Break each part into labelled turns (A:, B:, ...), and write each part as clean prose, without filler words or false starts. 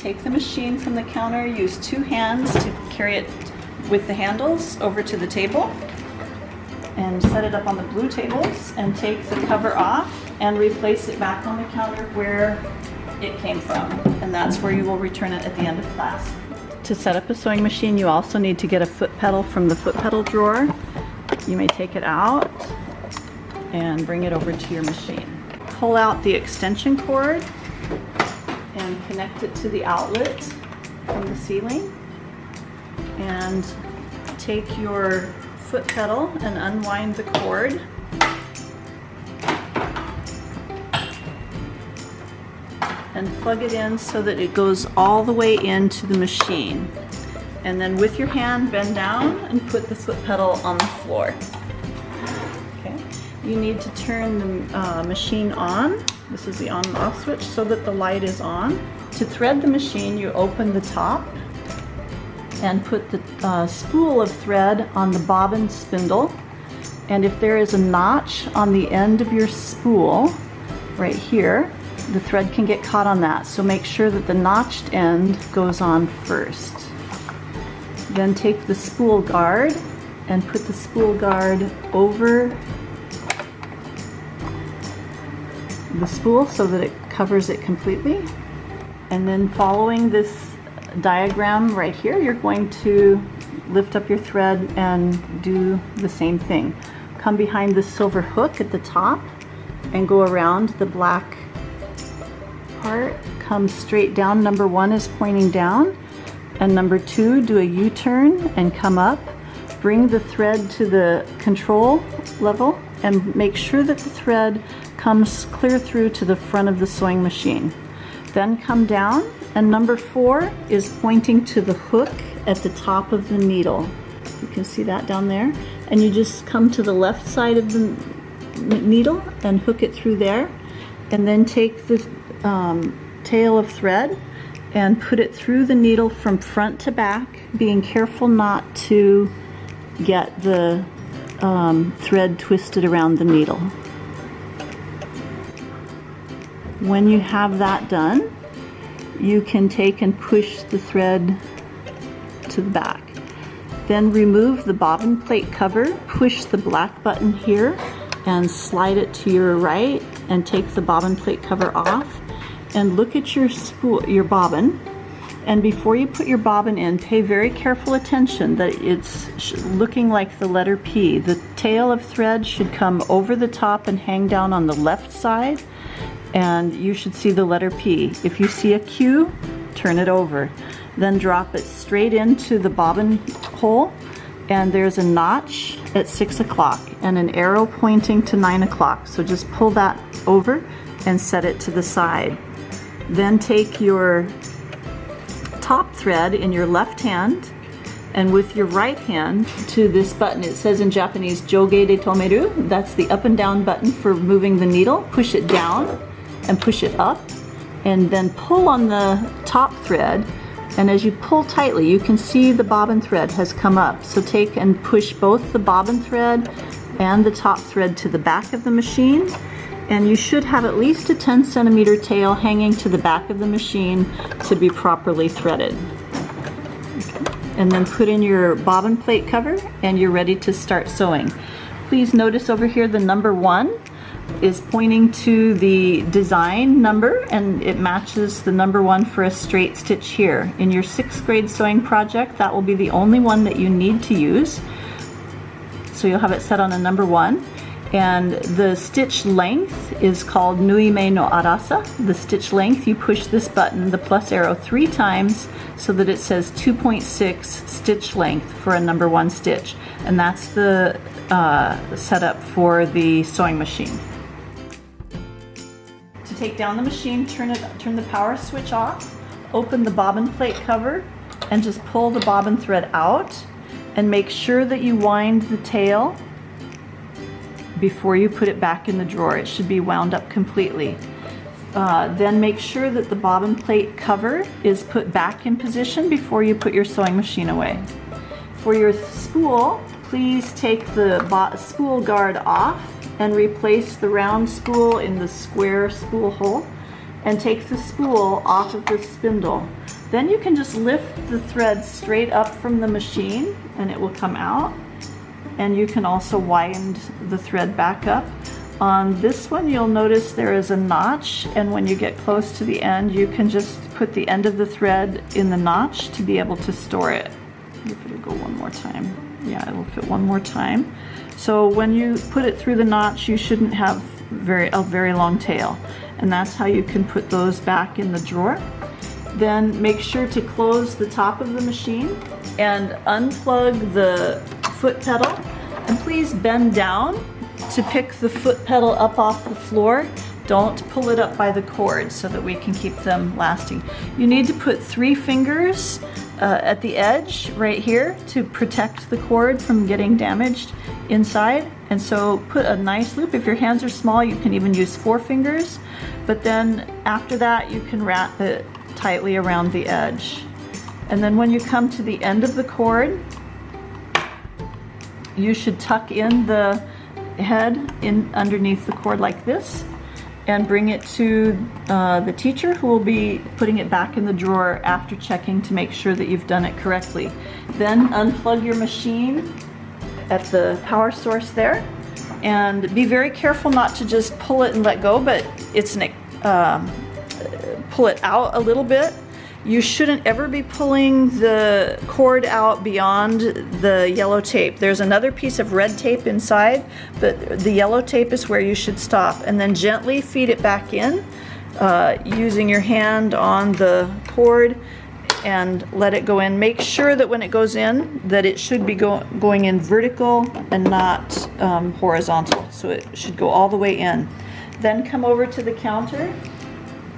A: Take the machine from the counter, use 2 hands to carry it with the handles over to the table, and set it up on the blue tables, and take the cover off and replace it back on the counter where it came from, and that's where you will return it at the end of class. To set up a sewing machine, you also need to get a foot pedal from the foot pedal drawer. You may take it out and bring it over to your machine. Pull out the extension cord and connect it to the outlet from the ceiling, and take your foot pedal and unwind the cord. And plug it in so that it goes all the way into the machine. And then with your hand, bend down and put the foot pedal on the floor. Okay. You need to turn the machine on. This is the on and off switch so that the light is on. To thread the machine, you open the top and put the spool of thread on the bobbin spindle. And if there is a notch on the end of your spool, right here, the thread can get caught on that. So make sure that the notched end goes on first. Then take the spool guard and put the spool guard over the spool so that it covers it completely. And then following this diagram right here, you're going to lift up your thread and do the same thing. Come behind the silver hook at the top and go around the black part. Come straight down. Number 1 is pointing down, and number 2, do a U-turn and come up. Bring the thread to the control level and make sure that the thread comes clear through to the front of the sewing machine. Then come down, and number 4 is pointing to the hook at the top of the needle. You can see that down there. And you just come to the left side of the needle and hook it through there, and then take the tail of thread and put it through the needle from front to back, being careful not to get the thread twisted around the needle. When you have that done, you can take and push the thread to the back. Then remove the bobbin plate cover, push the black button here and slide it to your right, and take the bobbin plate cover off, and look at your spool, your bobbin. And before you put your bobbin in, pay very careful attention that it's looking like the letter P. The tail of thread should come over the top and hang down on the left side, and you should see the letter P. If you see a Q, turn it over. Then drop it straight into the bobbin hole, and there's a notch at 6 o'clock and an arrow pointing to 9 o'clock. So just pull that over and set it to the side. Then take your top thread in your left hand, and with your right hand to this button. It says in Japanese, Joge de tomeru. That's the up and down button for moving the needle. Push it down and push it up, and then pull on the top thread. And as you pull tightly, you can see the bobbin thread has come up. So take and push both the bobbin thread and the top thread to the back of the machine. And you should have at least a 10 centimeter tail hanging to the back of the machine to be properly threaded. Okay. And then put in your bobbin plate cover, and you're ready to start sewing. Please notice over here the number 1 is pointing to the design number, and it matches the number 1 for a straight stitch here. In your 6th grade sewing project, that will be the only one that you need to use. So you'll have it set on a number 1. And the stitch length is called Nuime no Arasa. The stitch length, you push this button, the plus arrow, 3 times so that it says 2.6 stitch length for a number 1 stitch. And that's the setup for the sewing machine. To take down the machine, turn the power switch off, open the bobbin plate cover, and just pull the bobbin thread out, and make sure that you wind the tail before you put it back in the drawer. It should be wound up completely. Then make sure that the bobbin plate cover is put back in position before you put your sewing machine away. For your spool, please take the spool guard off and replace the round spool in the square spool hole, and take the spool off of the spindle. Then you can just lift the thread straight up from the machine and it will come out. And you can also wind the thread back up. On this one, you'll notice there is a notch, and when you get close to the end, you can just put the end of the thread in the notch to be able to store it. If it'll go one more time. Yeah, it'll fit one more time. So when you put it through the notch, you shouldn't have a very long tail. And that's how you can put those back in the drawer. Then make sure to close the top of the machine and unplug the foot pedal. And please bend down to pick the foot pedal up off the floor. Don't pull it up by the cord so that we can keep them lasting. You need to put 3 fingers at the edge right here to protect the cord from getting damaged inside. And so put a nice loop. If your hands are small, you can even use 4 fingers. But then after that, you can wrap it tightly around the edge. And then when you come to the end of the cord, you should tuck in the head in underneath the cord like this and bring it to the teacher, who will be putting it back in the drawer after checking to make sure that you've done it correctly. Then unplug your machine at the power source there, and be very careful not to just pull it and let go, but it's pull it out a little bit. You shouldn't ever be pulling the cord out beyond the yellow tape. There's another piece of red tape inside, but the yellow tape is where you should stop. And then gently feed it back in using your hand on the cord and let it go in. Make sure that when it goes in, that it should be going in vertical and not horizontal. So it should go all the way in. Then come over to the counter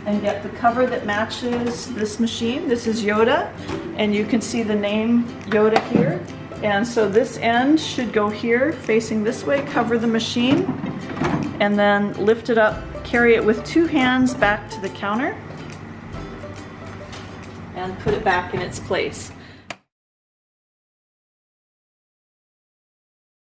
A: and get the cover that matches this machine. This is Yoda, and you can see the name Yoda here. And so this end should go here, facing this way, cover the machine, and then lift it up, carry it with 2 hands back to the counter, and put it back in its place.